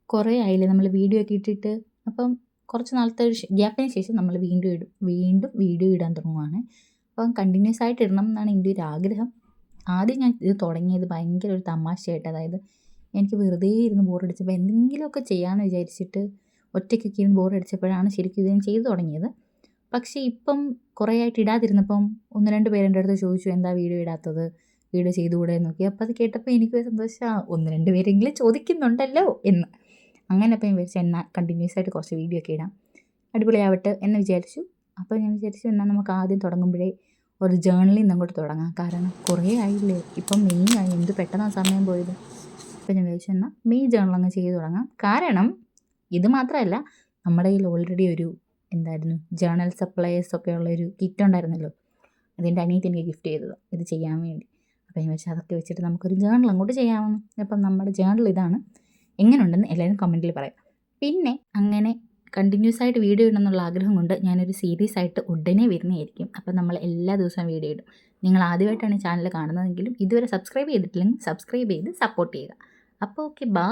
കുറേ ആയില്ലേ നമ്മൾ വീഡിയോ ഒക്കെ ഇട്ടിട്ട്. അപ്പം കുറച്ച് നാളത്തെ ഒരു ഗ്യാപ്പിന് ശേഷം നമ്മൾ വീണ്ടും വീഡിയോ ഇടാൻ തുടങ്ങുവാണ്. അപ്പം കണ്ടിന്യൂസ് ആയിട്ട് ഇടണം എന്നാണ് എൻ്റെ ഒരു ആഗ്രഹം. ആദ്യം ഞാൻ ഇത് തുടങ്ങിയത് ഭയങ്കര ഒരു തമാശയായിട്ട്, അതായത് എനിക്ക് വെറുതെ ഇരുന്ന് ബോറടിച്ചപ്പോൾ എന്തെങ്കിലുമൊക്കെ ചെയ്യാമെന്ന് വിചാരിച്ചിട്ട് ഒറ്റയ്ക്കൊക്കെ ഇരുന്ന് ബോറടിച്ചപ്പോഴാണ് ശരിക്കും ഇത് ഞാൻ ചെയ്തു തുടങ്ങിയത്. പക്ഷേ ഇപ്പം കുറേ ആയിട്ട് ഇടാതിരുന്നപ്പം 1-2 പേര് എൻ്റെ അടുത്ത് ചോദിച്ചു, എന്താ വീഡിയോ ഇടാത്തത്, വീഡിയോ ചെയ്തുകൂടെ എന്ന് നോക്കി. അപ്പോൾ അത് കേട്ടപ്പോൾ എനിക്കൊരു സന്തോഷം, 1-2 പേരെങ്കിലും ചോദിക്കുന്നുണ്ടല്ലോ എന്ന്. അങ്ങനെ അപ്പം ഞാൻ വിചാരിച്ചു എന്നാൽ കണ്ടിന്യൂസ് ആയിട്ട് കുറച്ച് വീഡിയോ ഒക്കെ ഇടാം, അടിപൊളിയാവട്ടെ എന്ന് വിചാരിച്ചു. അപ്പോൾ ഞാൻ വിചാരിച്ചു എന്നാൽ നമുക്ക് ആദ്യം തുടങ്ങുമ്പോഴേ ഒരു ജേർണലിൽ നിന്ന് അങ്ങോട്ട് തുടങ്ങാം. കാരണം കുറേ ആയില്ലേ, ഇപ്പം മെയ് ആയി, എന്ത് പെട്ടെന്നാണ് സമയം പോയത്. അപ്പോൾ ഞാൻ വിചാരിച്ചു എന്നാൽ മെയ് ജേർണൽ അങ്ങ് ചെയ്ത് തുടങ്ങാം. കാരണം ഇത് മാത്രമല്ല, നമ്മുടെ കയ്യിൽ ഓൾറെഡി ഒരു എന്തായിരുന്നു ജേർണൽ സപ്ലയേഴ്സ് ഒക്കെ ഉള്ളൊരു കിറ്റ് ഉണ്ടായിരുന്നല്ലോ, അതിൻ്റെ അനിയത്തി എനിക്ക് ഗിഫ്റ്റ് ചെയ്തത് ഇത് ചെയ്യാൻ വേണ്ടി. അപ്പോൾ ഞാൻ വെച്ചാൽ അതൊക്കെ വെച്ചിട്ട് നമുക്കൊരു ജേർണൽ അങ്ങോട്ട് ചെയ്യാമെന്ന്. അപ്പം നമ്മുടെ ജേർണൽ ഇതാണ്. എങ്ങനെയുണ്ടെന്ന് എല്ലാവരും കമൻറ്റിൽ പറയാം. പിന്നെ അങ്ങനെ കണ്ടിന്യൂസ് ആയിട്ട് വീഡിയോ ഇടണമെന്നുള്ള ആഗ്രഹം കൊണ്ട് ഞാനൊരു സീരീസ് ആയിട്ട് ഉടനെ വരുന്നതായിരിക്കും. അപ്പം നമ്മൾ എല്ലാ ദിവസവും വീഡിയോ ഇടും. നിങ്ങൾ ആദ്യമായിട്ടാണ് ഈ ചാനൽ കാണുന്നതെങ്കിലും ഇതുവരെ സബ്സ്ക്രൈബ് ചെയ്തിട്ടില്ലെങ്കിൽ സബ്സ്ക്രൈബ് ചെയ്ത് സപ്പോർട്ട് ചെയ്യുക. അപ്പോൾ ഓക്കെ, ബൈ.